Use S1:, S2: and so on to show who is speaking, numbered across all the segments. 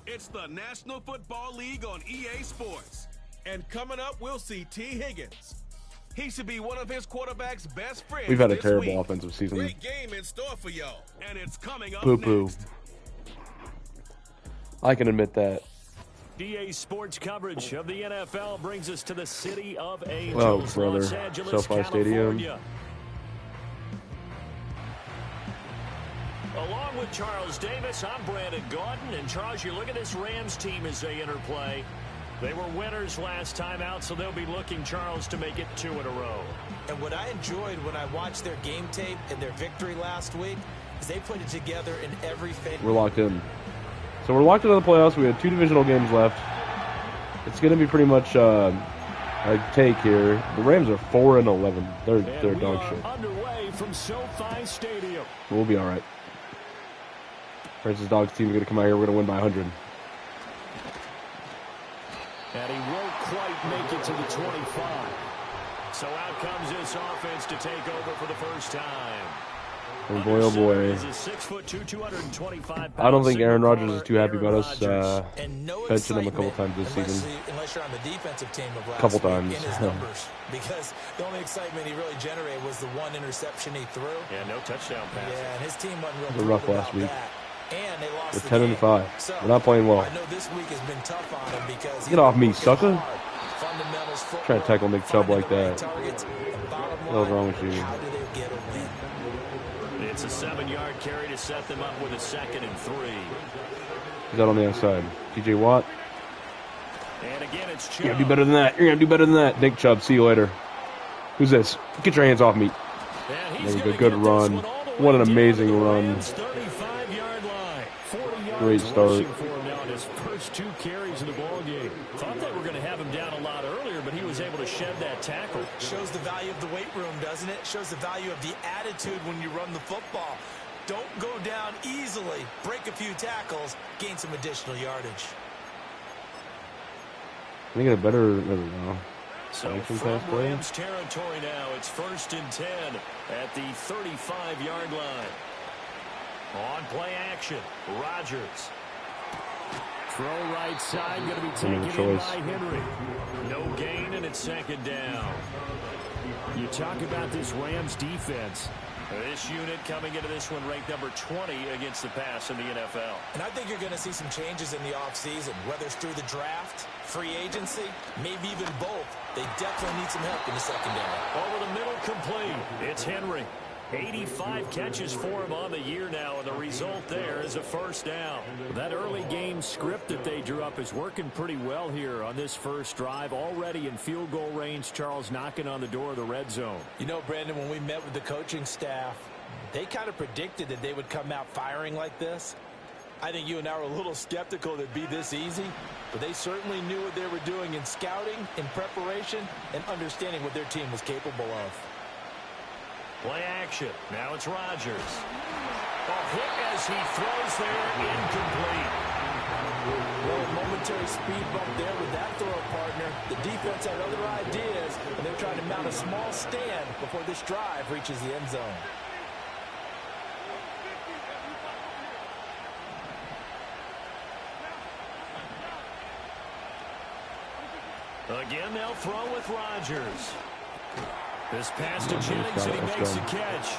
S1: It's the National Football League on EA Sports. And coming up, we'll see T. Higgins. He should be one of his quarterback's best friends.
S2: We've had a terrible offensive season.
S1: Great game in store for y'all. And it's coming up
S2: Poo-poo.
S1: next.
S2: I can admit that.
S3: EA Sports coverage of the NFL brings us to the city of Angels,
S2: Oh, brother.
S3: Los Angeles,
S2: SoFi
S3: California.
S2: Stadium.
S3: Along with Charles Davis, I'm Brandon Gaudin. And Charles, you look at this Rams team as they interplay. They were winners last time out, so they'll be looking, Charles, to make it 2 in a row.
S4: And what I enjoyed when I watched their game tape and their victory last week is they put it together in every phase.
S2: We're locked in. So we're locked into the playoffs. We had 2 divisional games left. It's going to be pretty much a take here. The Rams are 4-11. They're dog shit.
S3: Underway from SoFi Stadium.
S2: We'll be all right. Francis Dawg's team is going to come out here. We're going to win by 100.
S3: And he won't quite make it to the 25. So out comes this offense to take over for the first time.
S2: And boy, oh boy. I don't think Aaron Rodgers is too happy about us benching him a couple times this season.
S4: Unless you're on the defensive team of last
S2: Couple
S4: week
S2: times.
S4: in his numbers. Because the only excitement he really generated was the 1 interception he threw.
S3: Yeah, no touchdown pass.
S4: Yeah, and his team wasn't real
S2: They're rough last week.
S4: And they lost
S2: They're 10-5.
S4: So,
S2: We're not playing well.
S4: I know this week has been tough on him because
S2: Get off me, sucker.
S4: Fundamentals,
S2: Trying to tackle Nick Chubb like that.
S4: Targets,
S2: What's wrong with you?
S4: how do they get a win?
S3: It's a 7-yard carry to set them up with a 2nd and 3.
S2: He's out on the outside. TJ Watt.
S3: And again, it's Chubb.
S2: You're going to do better than that. You're going to do better than that. Nick Chubb, see you later. Who's this? Get your hands off me. There we go. Good run. What an amazing run.
S3: 35-yard line. 40 yards
S2: Great start.
S3: rushing for him now in his first 2 carries in the ballgame. Thought they were going to have him down a lot earlier, but he was able to shed that tackle.
S4: Shows the value of the weight room, doesn't it? Shows the value of the attitude when you run the football. Don't go down easily. Break a few tackles. Gain some additional yardage.
S2: I think it's better. I don't know.
S3: So from Rams territory now, it's 1st and 10 at the 35-yard line. On play action, Rodgers. Throw right side, going to be taken in by Henry. No gain, and it's 2nd down. You talk about this Rams defense. This unit coming into this one ranked number 20 against the pass in the NFL.
S4: And I think you're going to see some changes in the offseason, whether it's through the draft, free agency, maybe even both. They definitely need some help in the secondary.
S3: Over the middle, complete. It's Henry. 85 catches for him on the year now, and the result there is a 1st down. That early game script that they drew up is working pretty well here on this first drive. Already in field goal range, Charles knocking on the door of the red zone.
S4: You know, Brandon, when we met with the coaching staff, they kind of predicted that they would come out firing like this. I think you and I were a little skeptical that it'd be this easy, but they certainly knew what they were doing in scouting, in preparation, and understanding what their team was capable of.
S3: Play action. Now it's Rodgers. A hit as he throws there, incomplete.
S4: Well, a momentary speed bump there with that throw partner. The defense had other ideas, and they're trying to mount a small stand before this drive reaches the end zone.
S3: Again, they'll throw with Rodgers. This pass to Jennings, and he makes a catch.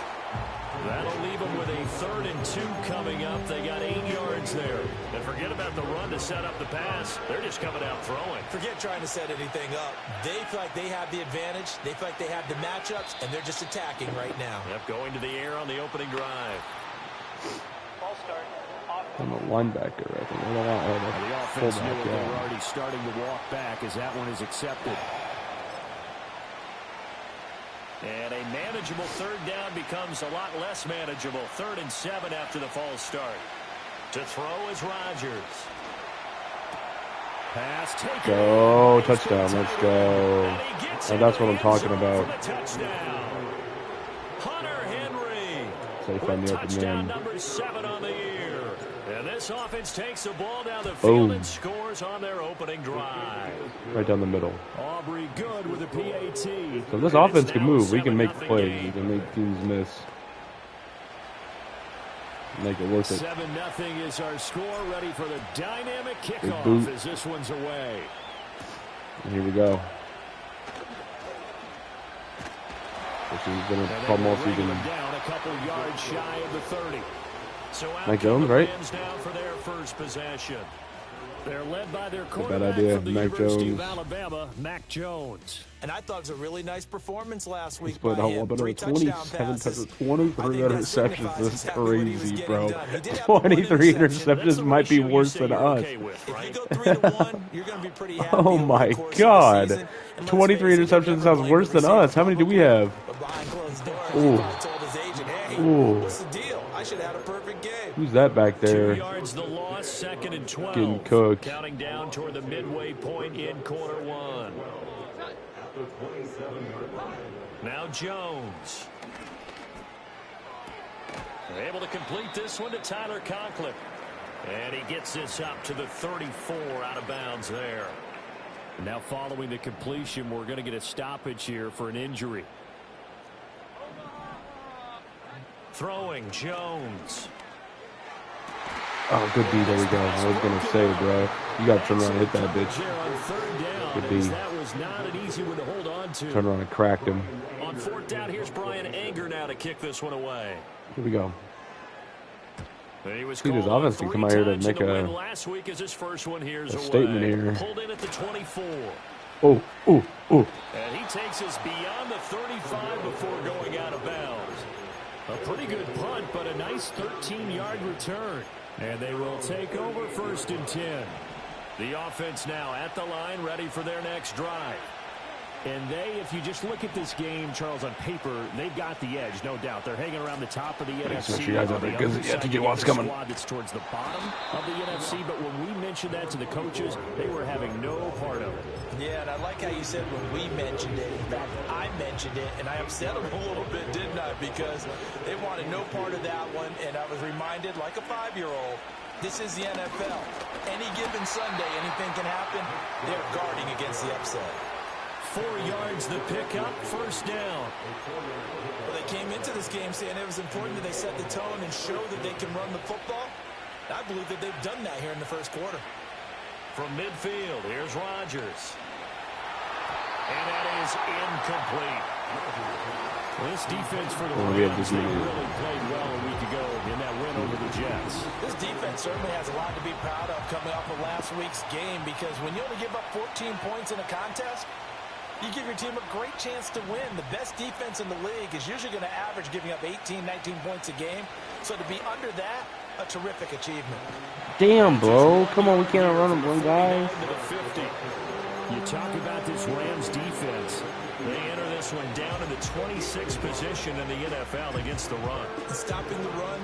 S3: That'll leave them with a 3rd and 2 coming up. They got 8 yards there. And forget about the run to set up the pass. They're just coming out throwing.
S4: Forget trying to set anything up. They feel like they have the advantage. They feel like they have the matchups, and they're just attacking right now.
S3: Yep, going to the air on the opening drive.
S4: Ball start.
S2: I'm a linebacker, I think.
S3: The offense knew they were already starting to walk back as that one is accepted. And a manageable 3rd down becomes a lot less manageable. 3rd and 7 after the false start. To throw is Rodgers. Pass taken.
S2: Go, touchdown, let's go. And that's what I'm talking about.
S3: Hunter Henry.
S2: Safe on the open
S3: Touchdown
S2: man.
S3: number 7 on the year. And this offense takes the ball down the field and scores on their opening drive.
S2: Right down the middle.
S3: Aubrey good with a PAT.
S2: So this offense can move. We can make plays. We can make teams miss. make it worth it.
S3: 7-0 is our score. Ready for the dynamic kickoff as this one's away.
S2: And here we go. This has been a problem all season.
S3: Down a couple yards shy of the 30. So
S2: Mac Jones, right?
S3: Now for their first possession. They're led by their
S2: bad idea,
S3: from the
S2: Mac
S3: University
S2: Jones.
S3: of Alabama, Mac Jones.
S4: And I thought it was a really nice performance last week.
S2: But 27 23 receptions is crazy, bro. 23 interceptions might be worse than us.
S4: If you go 3-1, you're going to be pretty happy.
S2: Oh my God. 23 interceptions sounds worse than us. How many do we have? Ooh. Ooh.
S4: What's the deal? I should have had a perfect game.
S2: Who's that back there?
S3: 2 yards the loss, 2nd and 12.
S2: Getting cooked.
S3: Counting down toward the midway point in quarter 1. Now Jones. They're able to complete this one to Tyler Conklin. And he gets this up to the 34 out of bounds there. Now following the completion, we're going to get a stoppage here for an injury. Throwing Jones.
S2: Oh, good D. There we go. I was going to say, bro. You got to turn around and hit that bitch. Good D.
S3: That was not an easy one to hold on to.
S2: Turn around and cracked him.
S3: On 4th down, here's Brian Anger now to kick this one away.
S2: Here we go.
S3: He was
S2: See, this offense can come out here to make
S3: last week as his first one here's
S2: a statement here.
S3: Pulled in at the 24.
S2: Oh, oh, oh.
S3: And he takes us beyond the 35 before going out of bounds. A pretty good punt, but a nice 13-yard return. And they will take over 1st and 10. The offense now at the line, ready for their next drive. And they, if you just look at this game, Charles, on paper, they've got the edge, no doubt. They're hanging around the top of the NFC.
S2: Make sure you guys have it because you have to get what's coming.
S3: That's towards the bottom of the NFC, but when we mentioned that to the coaches, they were having no part of it.
S4: Yeah, and I like how you said when we mentioned it. In fact, I mentioned it, and I upset them a little bit, didn't I? Because they wanted no part of that one, and I was reminded, like a 5-year-old, this is the NFL. Any given Sunday, anything can happen. They're guarding against the upset.
S3: 4 yards the pickup, 1st down.
S4: Well, they came into this game saying it was important that they set the tone and show that they can run the football. I believe that they've done that here in the 1st quarter.
S3: From midfield, here's Rodgers. And that is incomplete. This defense for the Rams, they really played well a week ago in that win over the Jets.
S4: This defense certainly has a lot to be proud of coming off of last week's game, because when you only give up 14 points in a contest, you give your team a great chance to win. The best defense in the league is usually going to average giving up 18, 19 points a game. So to be under that, a terrific achievement.
S2: Damn, bro. Come on, we can't run them, one guy.
S3: You talk about this Rams defense. They enter this one down in the 26th position in the NFL against the run.
S4: And stopping the run,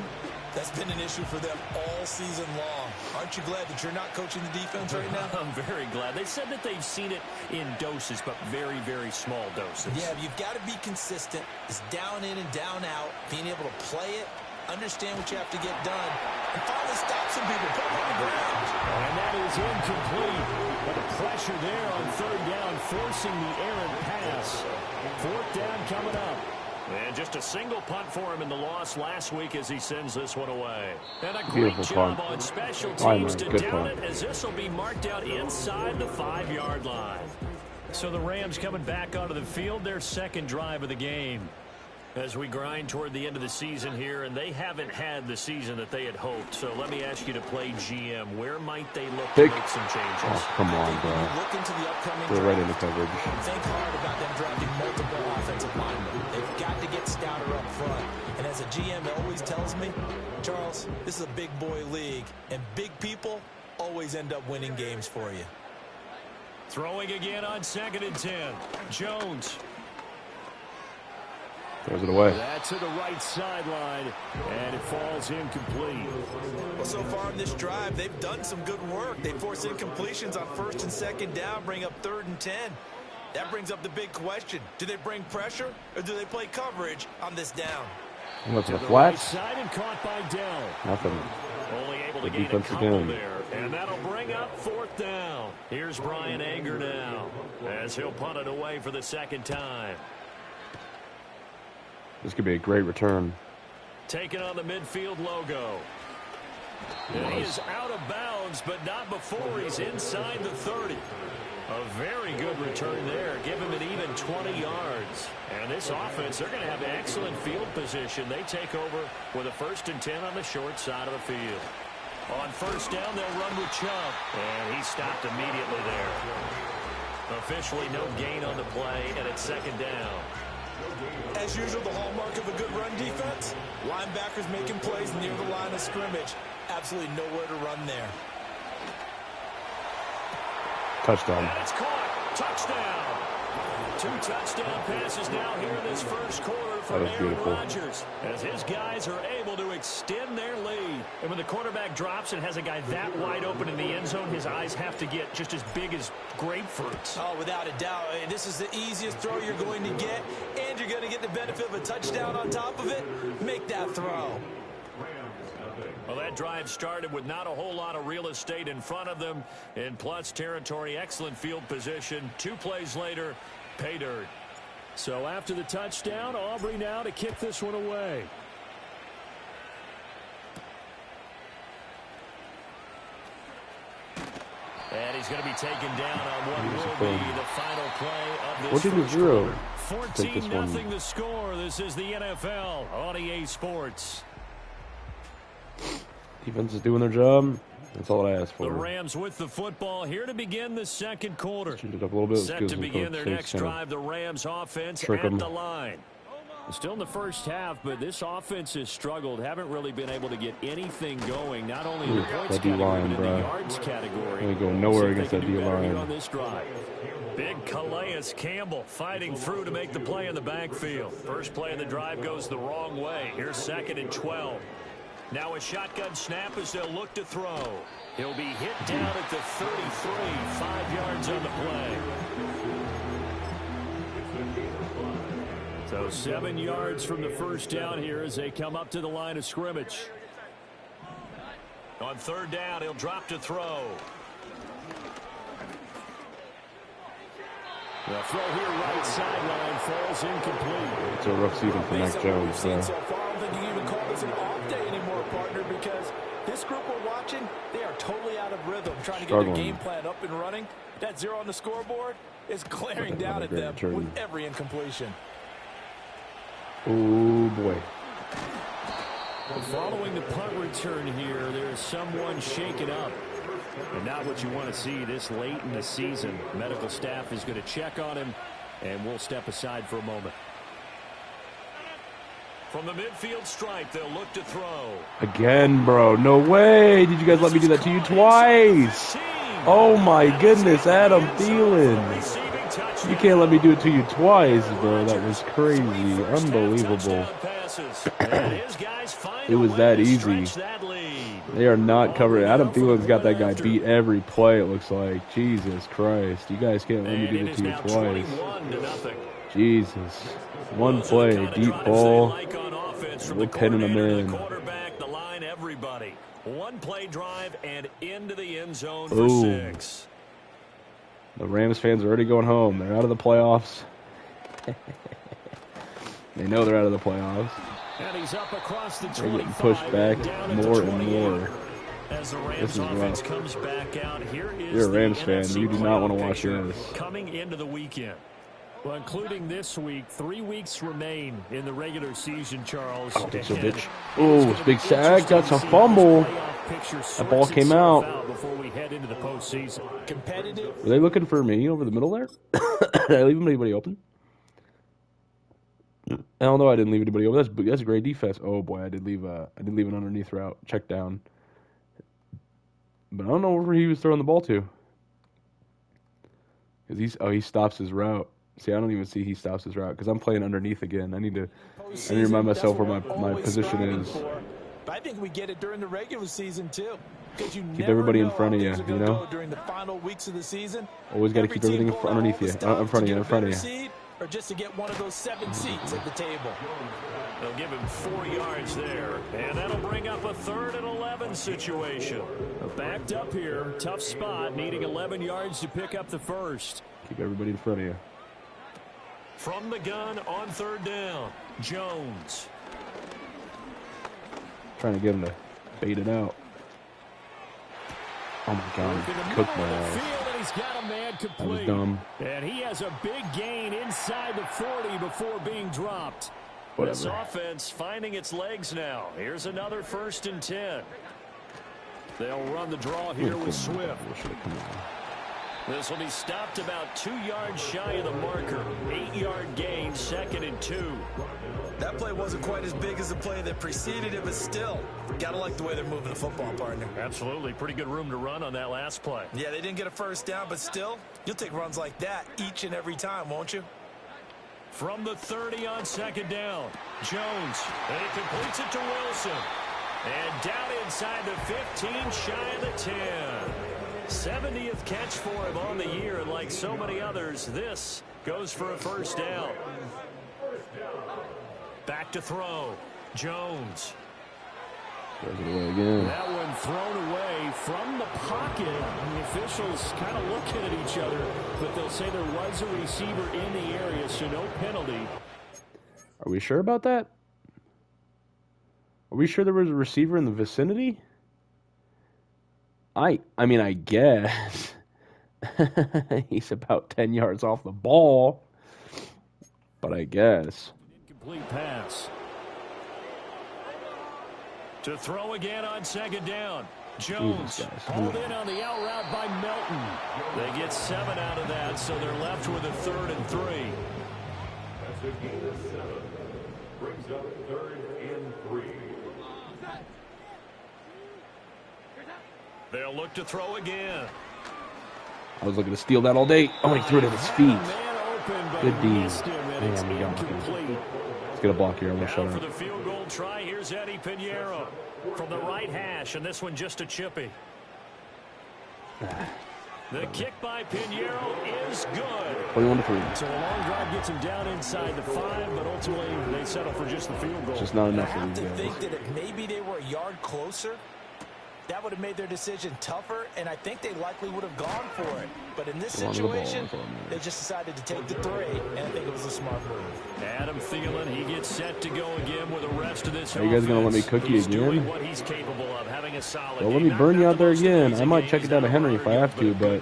S4: that's been an issue for them all season long. Aren't you glad that you're not coaching the defense right now?
S3: I'm very glad. They said that they've seen it in doses, but very, very small doses.
S4: Yeah, you've got to be consistent. It's down in and down out, being able to play it, understand what you have to get done, and finally stop some people, put them on the ground.
S3: And that is incomplete. But the pressure there on 3rd down, forcing the errant pass. 4th down coming up. And just a single punt for him in the loss last week as he sends this one away. And a great job on special teams to down it, as this will be marked out inside the 5-yard line. So the Rams coming back onto the field, their 2nd drive of the game. As we grind toward the end of the season here, and they haven't had the season that they had hoped. So let me ask you to play GM. Where might they look to make some changes?
S2: Oh, come on, bro.
S4: Look into the upcoming
S2: They're right into coverage.
S4: Think hard about them drafting multiple offensive linemen. They've got to get stouter up front. And as a GM always tells me, Charles, this is a big boy league, and big people always end up winning games for you.
S3: Throwing again on 2nd and 10. Jones.
S2: Throws it away.
S3: That's to the right sideline, and it falls incomplete.
S4: Well, so far in this drive, they've done some good work. They force incompletions on 1st and 2nd down, bring up 3rd and 10. That brings up the big question. Do they bring pressure, or do they play coverage on this down?
S2: What's the flats?
S3: Right side and caught by Dell.
S2: Nothing.
S3: Only able to
S2: The
S3: gain a
S2: defense
S3: couple
S2: again.
S3: there. And that'll bring up 4th down. Here's Brian Anger now, as he'll punt it away for the 2nd time.
S2: This could be a great return.
S3: taking on the midfield logo. And he is out of bounds, but not before he's inside the 30. A very good return there. Give him an even 20 yards. And this offense, they're going to have excellent field position. They take over with a 1st and 10 on the short side of the field. On 1st down, they'll run with Chubb. And he stopped immediately there. Officially no gain on the play, and it's 2nd down.
S4: As usual, the hallmark of a good run defense, linebackers making plays near the line of scrimmage. Absolutely nowhere to run there.
S2: Touchdown.
S3: And it's caught. Touchdown. 2 touchdown passes now here in this first quarter for Aaron Rodgers, as his guys are able to extend their lead. And when the quarterback drops and has a guy that wide open in the end zone, his eyes have to get just as big as grapefruits.
S4: Oh, without a doubt. This is the easiest throw you're going to get, and you're going to get the benefit of a touchdown on top of it. Make that throw.
S3: Well, that drive started with not a whole lot of real estate in front of them. In plus territory, excellent field position. 2 plays later, pay dirt. So after the touchdown, Aubrey now to kick this one away. And he's going to be taken down on what will be the final play of this first quarter. 14-0 the score. This is the NFL on EA Sports.
S2: Defense is doing their job. That's all I asked for.
S3: The Rams with the football here to begin the second quarter.
S2: Shoot it up a little bit.
S3: Set to begin their next drive, the Rams offense at the line. Still in the first half, but this offense has struggled. Haven't really been able to get anything going, not only in the points category, but in the yards category.
S2: They go nowhere against that D-line.
S3: On this drive. Big Calais Campbell fighting through to make the play in the backfield. First play of the drive goes the wrong way. Here's 2nd and 12. Now a shotgun snap as they'll look to throw. He'll be hit down at the 33, 5 yards on the play. So 7 yards from the first down here as they come up to the line of scrimmage. On 3rd down, he'll drop to throw. The throw here right sideline falls incomplete.
S2: It's a rough season for Mac Jones.
S4: So far, I don't think you can even call this an off day anymore, partner, because this group we're watching, they are totally out of rhythm, trying to get their game plan up and running. That 0 on the scoreboard is glaring down at them with every incompletion.
S2: Oh, boy.
S3: Following the punt return here, there's someone shaken up. And not what you want to see this late in the season. Medical staff is going to check on him, and we'll step aside for a moment. From the midfield stripe, they'll look to throw.
S2: Again, bro. No way. Did you guys let me do that to you twice? Oh, my goodness. Adam Thielen. You can't let me do it to you twice, bro. That was crazy. Unbelievable. It was that easy. They are not covering. Adam Thielen's got that guy beat every play, it looks like. Jesus Christ. You guys can't let me do it to you twice. Jesus. One play, deep ball. We're pinning them in.
S3: One play drive and into the end zone for 6.
S2: The Rams fans are already going home. They're out of the playoffs. They know they're out of the playoffs.
S3: And he's up across the 25.
S2: They're getting pushed back more and more.
S3: As the Rams offense comes back out, here is
S2: You're a Rams fan. You do not want to watch this.
S3: Coming into the weekend. Well, including this week, 3 weeks remain in the regular season, Charles.
S2: Oh, that's a bitch. Oh, it's a big sack. That's a fumble. That ball came out.
S3: Before we head into the postseason. Competitive.
S2: Were they looking for me over the middle there? Did I leave anybody open? I don't know. I didn't leave anybody open. That's a great defense. Oh boy, I did leave an underneath route. Check down. But I don't know where he was throwing the ball to. Cause he stops his route. See, I don't even see he stops his route because I'm playing underneath again. I need to remind myself where my position is.
S4: But I think we get it during the regular season too.
S2: Keep everybody in front of you, you know.
S4: During the final weeks of the season,
S2: always got to keep everything underneath you, in front of you.
S4: Or just to get one of those 7 seats at the table.
S3: They'll give him 4 yards there, and that'll bring up a 3rd and 11 situation. Backed up here, tough spot, needing 11 yards to pick up the first.
S2: Keep everybody in front of you.
S3: From the gun on 3rd down, Jones.
S2: Trying to get him to bait it out. Oh, my God. He cooked my ass. That was dumb.
S3: And he has a big gain inside the 40 before being dropped.
S2: Whatever.
S3: This offense finding its legs now. Here's another 1st and 10. They'll run the draw here with Swift. This will be stopped about 2 yards shy of the marker. 8-yard gain, 2nd and 2.
S4: That play wasn't quite as big as the play that preceded it, but still, gotta like the way they're moving the football, partner.
S3: Absolutely. Pretty good room to run on that last play.
S4: Yeah, they didn't get a first down, but still, you'll take runs like that each and every time, won't you?
S3: From the 30 on 2nd down, Jones. And he completes it to Wilson. And down inside the 15, shy of the 10. 70th catch for him on the year, and like so many others, this goes for a 1st down. Back to throw. Jones.
S2: Goes it away again.
S3: That one thrown away from the pocket. The officials kind of looking at each other, but they'll say there was a receiver in the area, so no penalty.
S2: Are we sure about that? Are we sure there was a receiver in the vicinity? I mean, I guess. He's about 10 yards off the ball. But I guess.
S3: Incomplete pass. To throw again on 2nd down. Jones hauled in on the out route by Melton. They get 7 out of that, so they're left with a 3rd and 3.
S5: That's a gain of 7. Brings up 3rd and 3.
S3: They'll look to throw again.
S2: I was looking to steal that all day. Oh, he threw it at his feet. Good D. Man, we got him. Let's get a block here. I'm going to shut
S3: For
S2: up.
S3: the field goal try, here's Eddie Pinheiro from the right hash, and this one just a chippy. The kick by Pinheiro is good.
S2: 21-3.
S3: So a long drive gets him down inside the 5, but ultimately they settle for just the field goal.
S2: It's just not enough
S4: I
S2: for
S4: have
S2: these
S4: to
S2: guys.
S4: think that if maybe they were a yard closer, that would have made their decision tougher, and I think they likely would have gone for it. But in this situation, they just decided to take the 3, and I think it was a smart move.
S3: Adam Thielen, he gets set to go again with the rest of this
S2: Are you guys going to let me cook you again?
S3: What he's capable of, having a solid
S2: Well, let me burn you out there again. I might check it down to Henry if I have to, but...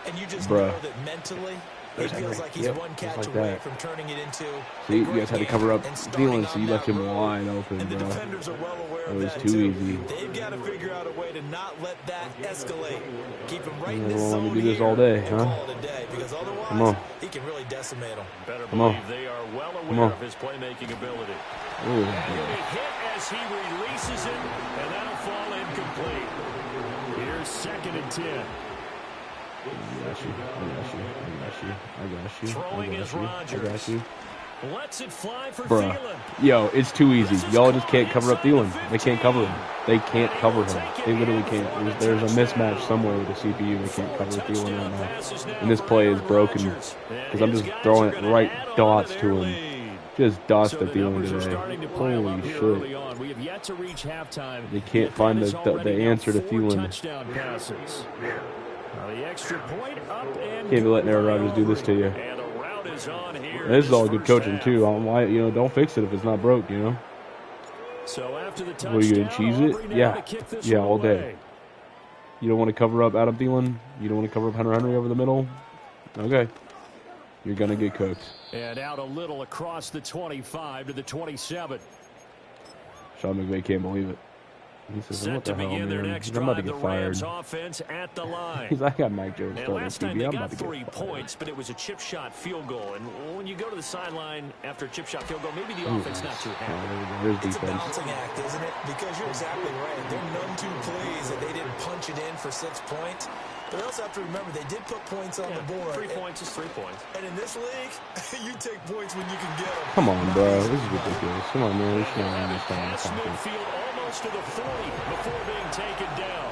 S4: And you just
S2: Bruh.
S4: know that mentally, it feels like he's one catch
S2: like
S4: away
S2: that.
S4: from turning it into
S2: See, you guys had to cover up Thielen, so you left him wide open,
S4: and the
S2: bro.
S4: defenders are well aware
S2: It
S4: of
S2: was
S4: that
S2: too easy.
S4: They've got to figure out a way to not let that escalate. Keep him right
S2: You
S4: in
S2: guys
S4: this
S2: won't let
S4: zone
S2: me do this
S4: here
S2: all day,
S4: and
S2: huh?
S4: call it a day, because otherwise,
S2: Come on.
S4: he can really decimate them.
S3: Better
S2: Come on.
S3: believe they are well
S2: Come
S3: aware
S2: on.
S3: of his playmaking ability.
S2: Ooh,
S3: And
S2: yeah.
S3: he'll be hit as he releases it, and that'll fall incomplete. Here's 2nd and 10.
S2: I got you.
S3: Throwing is Rodgers.
S2: I got you.
S3: Lets it fly for
S2: Bruh.
S3: Thielen.
S2: Yo, it's too easy. Y'all just can't cover up Thielen. They can't cover him. They can't cover him. They literally can't. There's a mismatch somewhere with the CPU. They can't cover Thielen right now. And this play is broken because I'm just throwing it right dots to him. Just dots to Thielen today. Holy shit.
S3: We have yet to reach halftime.
S2: They can't find the answer to Thielen.
S3: Touchdown passes. The extra point up and
S2: Can't be letting Aaron Rodgers do this to you.
S3: And the route is on here.
S2: This is all good
S3: first
S2: coaching
S3: half.
S2: too. Why, don't fix it if it's not broke,
S3: So after the touchdown,
S2: What are you gonna cheese it?
S3: Aubrey now
S2: Yeah,
S3: to kick this
S2: yeah,
S3: one
S2: all day.
S3: away.
S2: You don't want to cover up Adam Thielen? You don't want to cover up Hunter Henry over the middle? Okay. You're gonna get cooked.
S3: And out a little across the 25 to the 27.
S2: Sean McVay can't believe it. He says,
S3: Set
S2: what
S3: to
S2: the hell,
S3: begin their
S2: man?
S3: next
S2: I'm about to
S3: drive, the
S2: get fired.
S3: Rams offense at the line.
S2: He's like, I got Mike Jones
S3: And
S2: starting
S3: last time
S2: QB.
S3: they
S2: I'm
S3: got
S2: about to
S3: 3
S2: get fired.
S3: points, but it was a chip shot field goal. And when you go to the sideline after a chip shot field goal, maybe the offense not too happy.
S2: There's
S4: It's a
S2: defense.
S4: balancing act, isn't it? Because you're exactly right. There are none too plays that they didn't punch it in for 6 points. But we also have to remember they did put points on the board.
S3: 3 points is 3 points.
S4: And in this league, you take points when you can get them.
S2: Come on, bro. This is ridiculous. Come on, man. We should have this
S3: Pass
S2: time.
S3: midfield almost to the 40 before being taken down.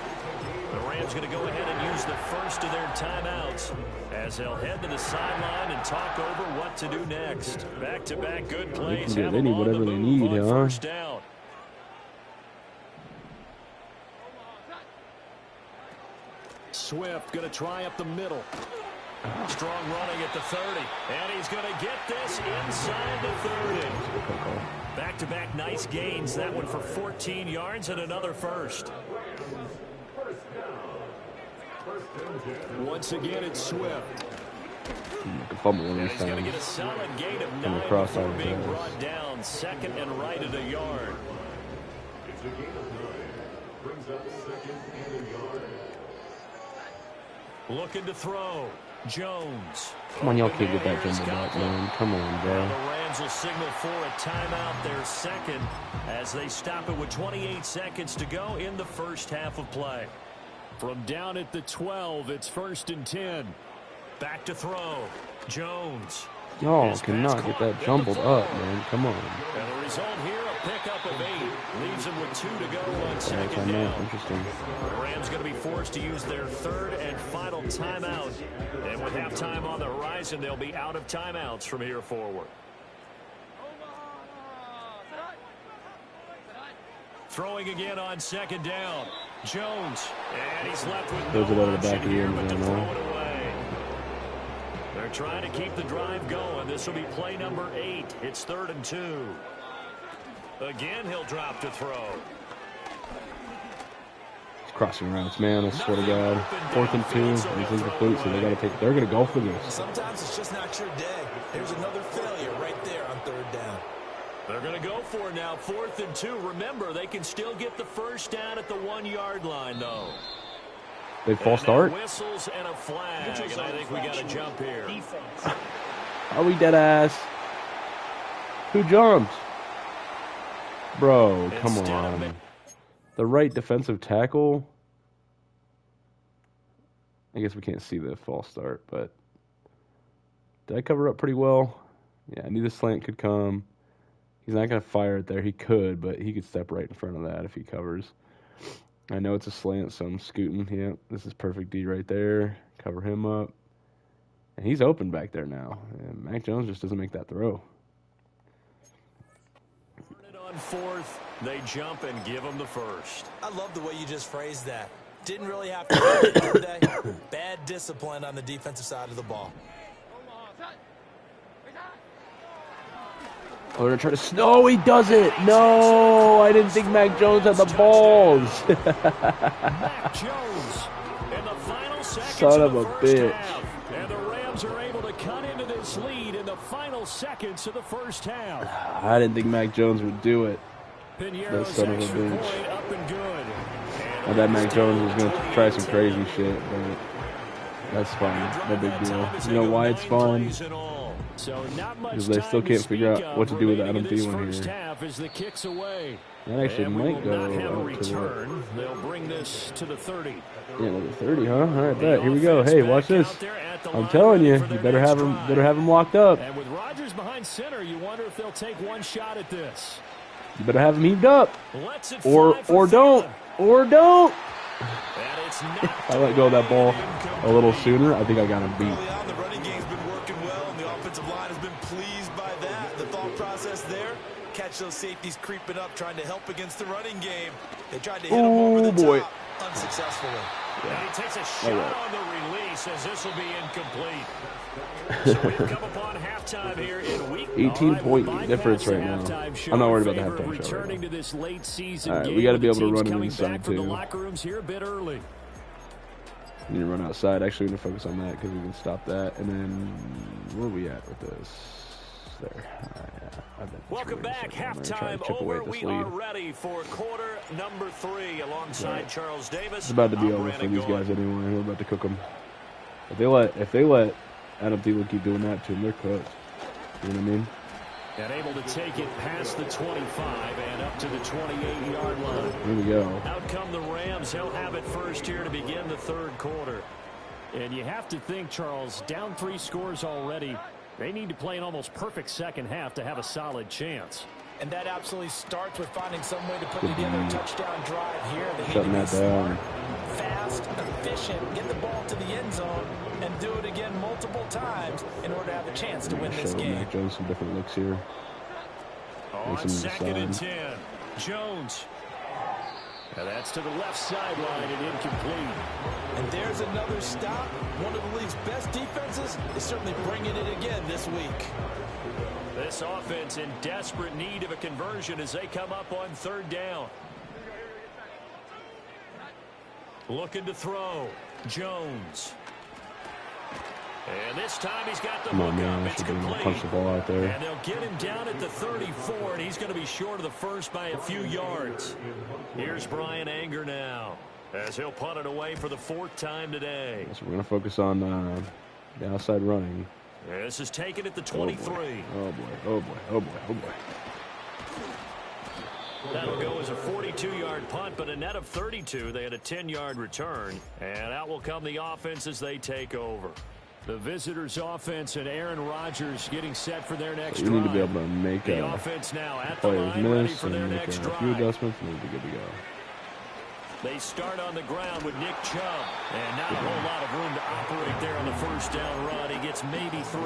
S3: The Rams going to go ahead and use the first of their timeouts as they'll head to the sideline and talk over what to do next. Back-to-back good plays.
S2: They
S3: Have
S2: can
S3: them
S2: get
S3: on
S2: whatever
S3: the
S2: they
S3: move
S2: need,
S3: on
S2: huh?
S3: first down. Swift going to try up the middle. Strong running at the 30. And he's going to get this inside the 30. Back-to-back nice gains. That one for 14 yards and another first. Once again, it's Swift.
S2: Fumble one
S3: He's going to get a solid gain of 9 before being brought down. Second and right at a yard.
S5: It's a gain of 9. Brings up second and a yard.
S3: Looking to throw. Jones.
S2: Come on, y'all can't get that jumbled up, man. Come on, bro.
S3: The Rams will signal for a timeout, their second, as they stop it with 28 seconds to go in the first half of play. From down at the 12, it's 1st and 10. Back to throw. Jones.
S2: Y'all cannot get that jumbled up, man. Come on.
S3: And the result here, a pickup of 8. Leaves them with 2 to go on second down.
S2: Interesting.
S3: The Rams going to be forced to use their third and final timeout. And with halftime on the horizon, they'll be out of timeouts from here forward. Throwing again on second down. Jones. And he's left with no option here but to throw it away. They're trying to keep the drive going. This will be play number 8. It's 3rd and 2. Again, he'll drop to throw.
S2: It's crossing routes, man. I swear to God. 4th and 2. He's incomplete, so they got to take. They're going to go for this.
S4: Sometimes it's just not your day. There's another failure right there on 3rd down.
S3: They're going to go for it now. 4th and 2. Remember, they can still get the first down at the 1-yard line, though.
S2: They false start.
S3: Whistles and a flag, and I think we got to jump here.
S2: Are we dead ass? Who jumped? Bro, come on. The right defensive tackle. I guess we can't see the false start, but did I cover up pretty well? Yeah, I knew the slant could come. He's not going to fire it there. He could, but he could step right in front of that if he covers. I know it's a slant, so I'm scooting. Yeah, this is perfect D right there. Cover him up. And he's open back there now. And Mac Jones just doesn't make that throw.
S3: On 4th, they jump and give him the first.
S4: I love the way you just phrased that. Didn't really have to do it today. Bad discipline on the defensive side of the ball.
S2: Oh, they're trying to. No, he does it. No, I didn't think Mac Jones had the balls.
S3: Mac Jones in the final seconds
S2: Son of a bitch.
S3: Half. And the Rams are able to cut into this lead in the final seconds of the first half.
S2: I didn't think Mac Jones would do it. That son of a bitch. I thought Mac Jones was going to try some crazy shit, but that's fine. No big deal. You know why it's fun? Because they still can't figure out what to do with Adam Thielen here. That actually might go to the...
S3: They'll bring this to the 30.
S2: Yeah, another 30, huh? All right, bet. Here we go. Hey, watch this. I'm telling you, you better have him locked up.
S3: And with Rodgers behind center, you wonder if they'll take one shot at this.
S2: You better have him heaved up. Or don't. Or don't. If I let go of that ball a little sooner, I think I got him beat.
S4: The running game's been working well, and the offensive line has been pleased by that. The thought process there, catch those safeties creeping up, trying to help against the running game. They tried to hit him over the top, unsuccessfully.
S3: Yeah. And he takes a shot on the release, as this will be incomplete. So we've come upon halftime here in week
S2: 18-point difference right now. I'm not worried about the halftime show right
S3: to this late season
S2: all right, we got to be able to run it inside, too.
S3: The locker rooms here a bit early.
S2: We need to run outside. Actually, we're going to focus on that because we can stop that. And then, where are we at with this? There.
S3: Welcome back. Halftime over. We are ready for quarter number 3 alongside Charles Davis.
S2: It's about to be over for these guys anyway. We're about to cook them. If they let Adam Thielen keep doing that to them, they're cooked. You know what I mean?
S3: And able to take it past the 25 and up to the 28-yard line.
S2: Here we go.
S3: Out come the Rams. They'll have it first here to begin the third quarter. And you have to think, Charles, down 3 scores already. They need to play an almost perfect second half to have a solid chance. And that absolutely starts with finding some way to put together a touchdown drive here. They
S2: shutting that down.
S3: Fast, efficient, get the ball to the end zone, and do it again multiple times in order to have a chance to win this game.
S2: Mac Jones some different looks here.
S3: On 2nd and 10, Jones. And that's to the left sideline and incomplete.
S4: And there's another stop. One of the league's best defenses is certainly bringing it again this week.
S3: This offense in desperate need of a conversion as they come up on 3rd down. Looking to throw. Jones. And this time he's got the
S2: Come on,
S3: hook
S2: man.
S3: up.
S2: I
S3: It's
S2: should be able to
S3: complete.
S2: punch the ball out there.
S3: And they'll get him down at the 34, and he's going to be short of the first by a few yards. Here's Brian Anger now, as he'll punt it away for the 4th time today.
S2: So we're going to focus on the outside running.
S3: This is taken at the 23.
S2: Oh, boy. Oh, boy. Oh, boy. Oh, boy.
S3: That'll go as a 42-yard punt, but a net of 32. They had a 10-yard return, and out will come the offense as they take over. The visitors' offense and Aaron Rodgers getting set for their next drive.
S2: We need to be able to make
S3: the offense now at the
S2: players
S3: line, ready
S2: miss
S3: for
S2: and
S3: their
S2: make
S3: next
S2: a
S3: drive.
S2: few adjustments, and we'll be good to go.
S3: They start on the ground with Nick Chubb, and not a whole lot of room to operate there on the first down run. He gets maybe 3.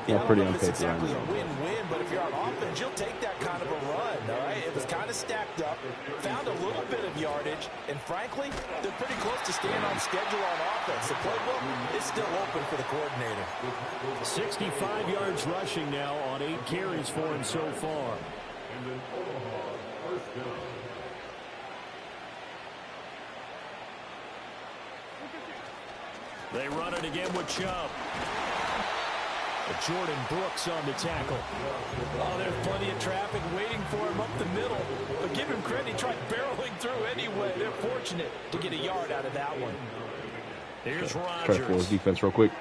S2: Not pretty on
S4: It's
S2: paper.
S4: exactly a win-win, but if you're on offense, you'll take that kind of a run, all right? It was kind of stacked up, found a little bit of yardage, and frankly, they're pretty close to staying on schedule on offense. The playbook is still open for the coordinator.
S3: 65 yards rushing now on 8 carries for him so far. They run it again with Chubb. Jordan Brooks on the tackle.
S4: Oh, there's plenty of traffic waiting for him up the middle. But give him credit, he tried barreling through anyway. They're fortunate to get a yard out of that one.
S3: Here's
S2: Try to pull his
S3: Rodgers.
S2: defense real quick.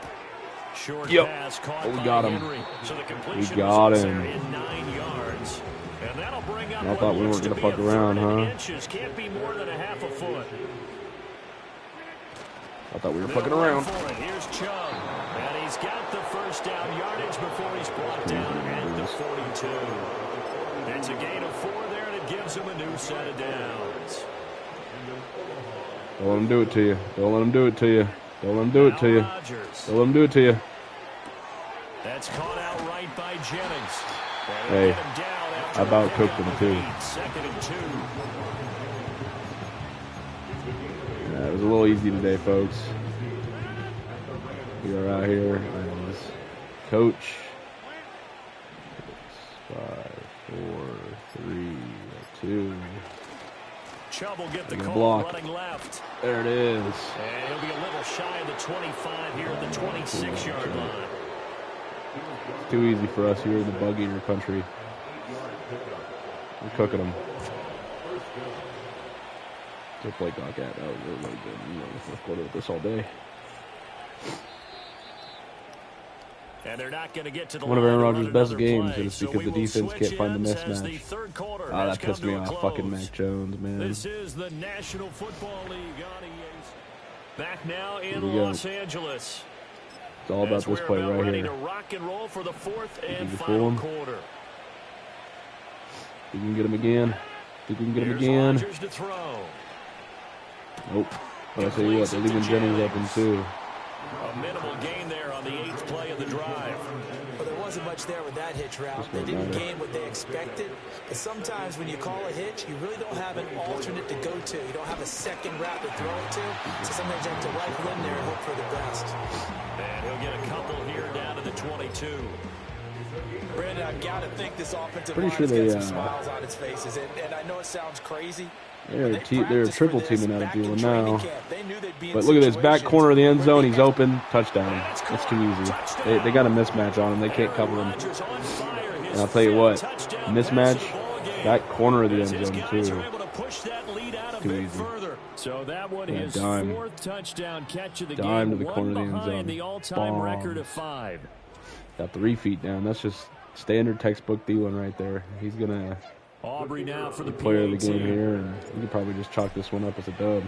S3: Short pass caught
S2: Oh, we
S3: by
S2: got him.
S3: Henry. So the completion
S2: We got
S3: results
S2: him.
S3: there in 9 yards. And that'll bring up
S2: I thought we weren't
S3: going to
S2: fuck around, huh?
S3: Inches. Can't be more than a half a foot.
S2: I thought we were
S3: They'll
S2: fucking
S3: run
S2: around.
S3: for it. Here's Chubb. And he's got the first down yardage before he's brought down at the 42. It's a gain of 4 there, and it gives him a new set of downs.
S2: Don't let him do it to you. Don't let him do it to you. Don't let him do it to you.
S3: Rodgers.
S2: Don't let him do it to you.
S3: That's caught out right by Jennings. And
S2: Hey,
S3: get him down after
S2: I about
S3: a
S2: cooked
S3: pickup
S2: him,
S3: of
S2: too.
S3: 8, 2nd and 2.
S2: Yeah, it was a little easy today, folks. We are out here as coach. 5, 4, 3, 2.
S3: Chubb will get the
S2: Gonna
S3: call
S2: block.
S3: running left.
S2: There it is.
S3: And he'll be a little shy of the 25 here at the 26-yard line.
S2: It's too easy for us here in the bug eater country. We're cooking them. Good play clock at. That was really good. You know, the fourth quarter with this all day.
S3: And they're not going to get to the
S2: One of
S3: line
S2: Aaron
S3: to
S2: Rodgers'
S3: run
S2: best
S3: another
S2: games
S3: play.
S2: is
S3: So
S2: because
S3: we
S2: the
S3: will
S2: defense
S3: switch
S2: can't find the
S3: ends as the
S2: mismatch.
S3: third quarter
S2: Ah,
S3: has
S2: that
S3: come
S2: pissed me
S3: to a
S2: off. Fucking
S3: close.
S2: Mac Jones, man.
S3: This is the National Football League on EA. Back now in
S2: we go.
S3: Los Angeles.
S2: It's all about
S3: As
S2: this
S3: we're
S2: play
S3: about
S2: right
S3: ready
S2: here.
S3: to rock and roll for the 4th and
S2: you
S3: final
S2: fool him?
S3: quarter.
S2: Think we can get him again? Think we can get him
S3: Here's
S2: again?
S3: Rodgers to throw.
S2: Nope. But I tell you what, they're leaving Jennings open too.
S3: A minimal gain there on the 8th play of the drive.
S4: Well, there wasn't much there with that hitch route. They didn't gain what they expected. And sometimes when you call a hitch, you really don't have an alternate to go to. You don't have a second route to throw it to. So sometimes you have to rifle in there and hope for the best.
S3: And he'll get a couple here down to the 22.
S4: Brandon, I've got to think this offensive
S2: Pretty
S4: line
S2: sure
S4: has got
S2: they,
S4: some smiles on its faces. And I know it sounds crazy.
S2: They're triple teaming out of Dillon now.
S4: But
S2: But look at this back corner of the end zone. He's open. Touchdown. That's too easy. They got a mismatch on him. They can't cover him. And I'll tell you what, mismatch, back corner of the end zone too. Too easy.
S3: So that one
S2: Yeah,
S3: is
S2: dime.
S3: 4th touchdown catch of the
S2: Dime
S3: game.
S2: to the corner of the end
S3: One behind
S2: zone.
S3: the all-time record of
S2: Bombs.
S3: 5.
S2: Got 3 feet down. That's just standard textbook Thielen right there. He's gonna
S3: Aubrey now for the
S2: player of the game
S3: PAT.
S2: here, and we could probably just chalk this one up as a dub.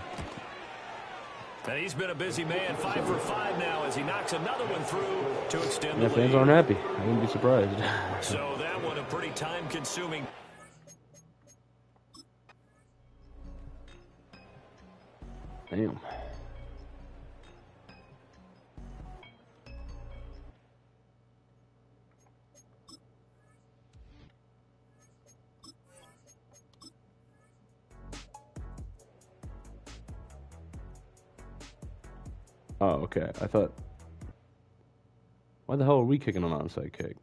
S3: And he's been a busy man, 5 for 5 now as he knocks another one through to extend
S2: Yeah,
S3: the
S2: fans
S3: lead.
S2: aren't happy. I wouldn't be surprised.
S3: So that one a pretty time-consuming.
S2: Damn. Oh, okay. I thought... Why the hell are we kicking an onside kick?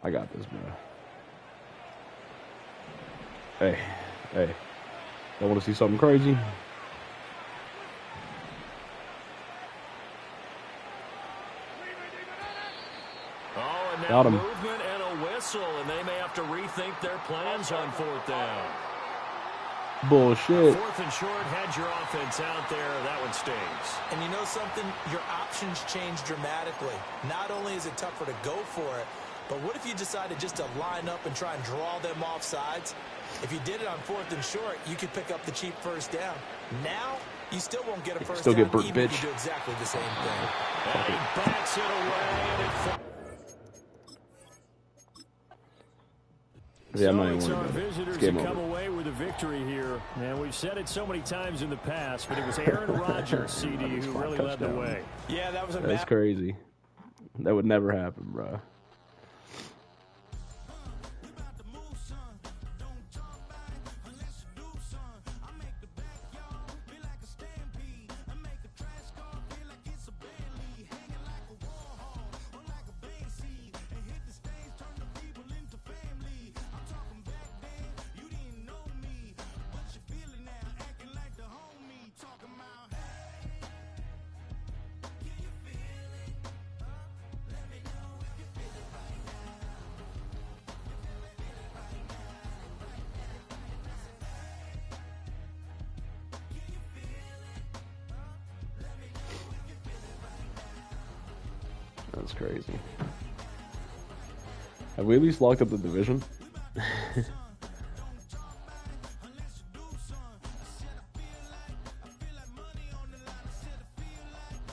S2: I got this, bro. Hey. Y'all want to see something crazy?
S3: Oh, and now
S2: Got him.
S3: movement and a whistle, and they may have to rethink their plans on 4th down.
S2: Bullshit.
S3: 4th and short, had your offense out there. That one stays.
S4: And you know something? Your options change dramatically. Not only is it tougher to go for it, but what if you decided just to line up and try and draw them off sides? If you did it on 4th and short, you could pick up the cheap first down. Now, you still won't get a first down,
S2: get burnt,
S4: even if
S2: bitch.
S4: you do exactly the same thing.
S3: And he backs it away, and it
S2: Yeah, I'm not
S6: So
S2: even
S6: it's
S2: worried
S6: our
S2: about it.
S6: visitors
S2: It's game
S6: to come
S2: over.
S6: away with a victory here. And we've said it so many times in the past, but it was Aaron Rodgers, CD, who really led the way.
S4: Yeah, that was a
S2: That's crazy. That would never happen, bro. That's crazy. Have we at least locked up the division?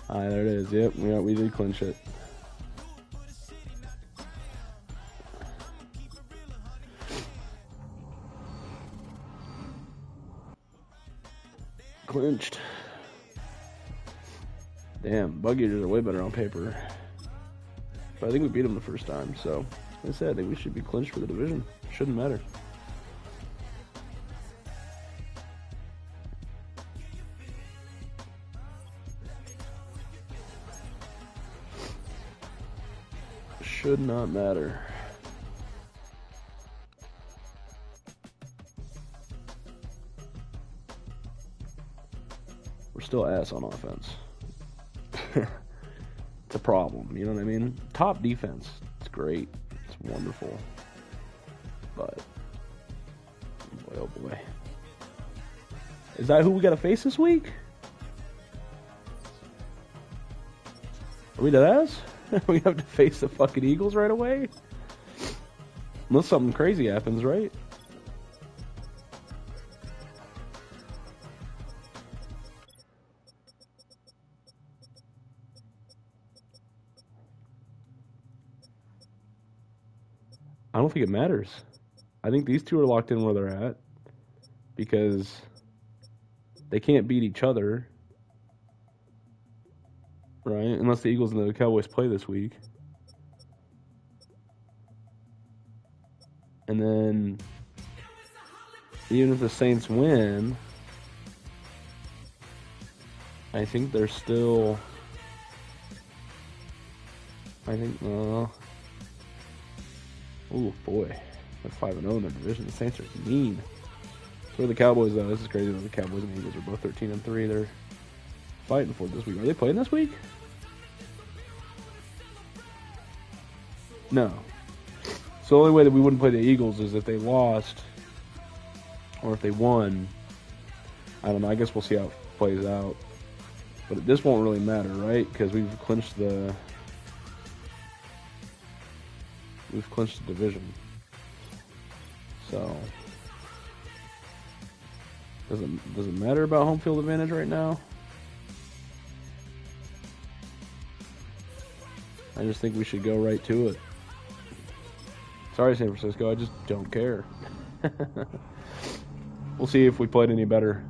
S2: Alright, there it is. Yep, we did clinch it. Clinched. Damn, bug eaters are way better on paper. But I think we beat them the first time, so like I said, I think we should be clinched for the division. Shouldn't matter. Should not matter. We're still ass on offense. It's a problem, you know what I mean? Top defense, it's great, it's wonderful, but boy, oh boy. Is that who we gotta face this week? Are we dead ass? We have to face the fucking Eagles right away? Unless something crazy happens, right? I don't think it matters. I think these two are locked in where they're at because they can't beat each other, right? Unless the Eagles and the Cowboys play this week. And then even if the Saints win, I think they're still... Ooh, boy. They're 5-0 in their division. The Saints are mean. So are the Cowboys, though. This is crazy. The Cowboys and the Eagles are both 13-3. They're fighting for it this week. Are they playing this week? No. So the only way that we wouldn't play the Eagles is if they lost or if they won. I don't know. I guess we'll see how it plays out. But this won't really matter, right? Because we've clinched the division. So does it matter about home field advantage right now? I just think we should go right to it. Sorry, San Francisco, I just don't care. We'll see if we played any better.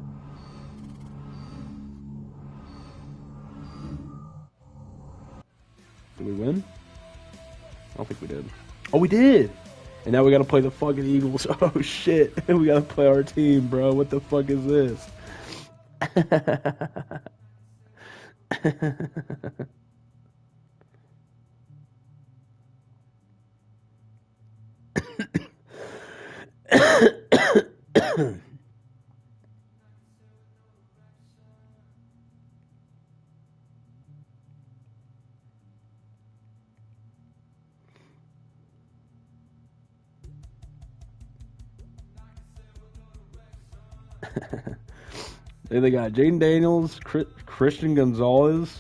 S2: Did we win? I don't think we did. Oh, we did! And now we got to play the fucking Eagles. Oh, shit. We got to play our team, bro. What the fuck is this? They got Jaden Daniels, Christian Gonzalez,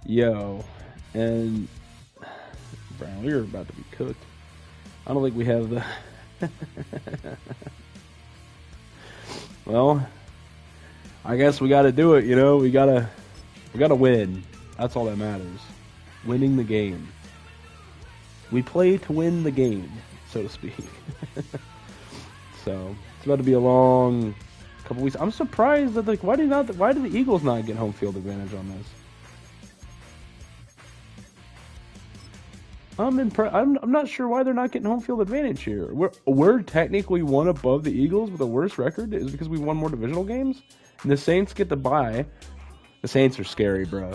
S2: and Brown. We're about to be cooked. I don't think we have the. Well, I guess we got to do it. We gotta win. That's all that matters. Winning the game. We play to win the game, so to speak. So it's about to be a long couple weeks. I'm surprised that why did the Eagles not get home field advantage on this? I'm not sure why they're not getting home field advantage here. We're technically one above the Eagles with a worse record. Is because we won more divisional games, and the Saints get the bye. The Saints are scary, bro.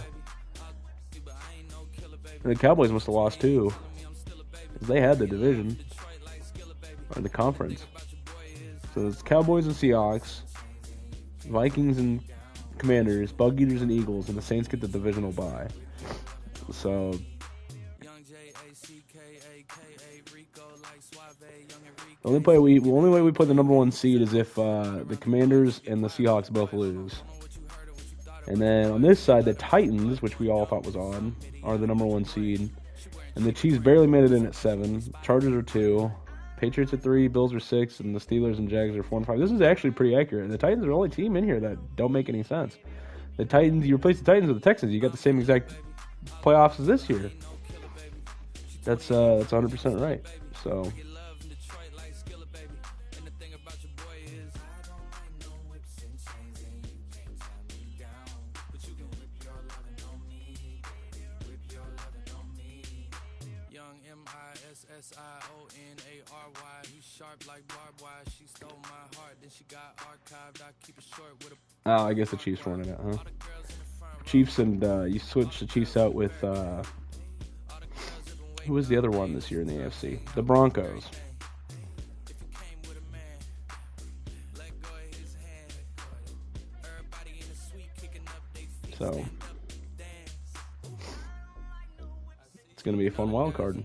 S2: And the Cowboys must have lost too, because they had the division or the conference. So it's Cowboys and Seahawks, Vikings and Commanders, Bug Eaters and Eagles, and the Saints get the divisional bye. So the only way we play the number one seed is if the Commanders and the Seahawks both lose. And then on this side, the Titans, which we all thought was odd, are the number one seed. And the Chiefs barely made it in at 7. Chargers are 2. Patriots at 3. Bills are 6. And the Steelers and Jags are 4 and 5. This is actually pretty accurate. The Titans are the only team in here that don't make any sense. The Titans, you replace the Titans with the Texans, you got the same exact playoffs as this year. That's 100% right. So. Oh, I guess the Chiefs won it out, huh? Chiefs and you switch the Chiefs out with who was the other one this year in the AFC? The Broncos. So it's gonna be a fun wild card.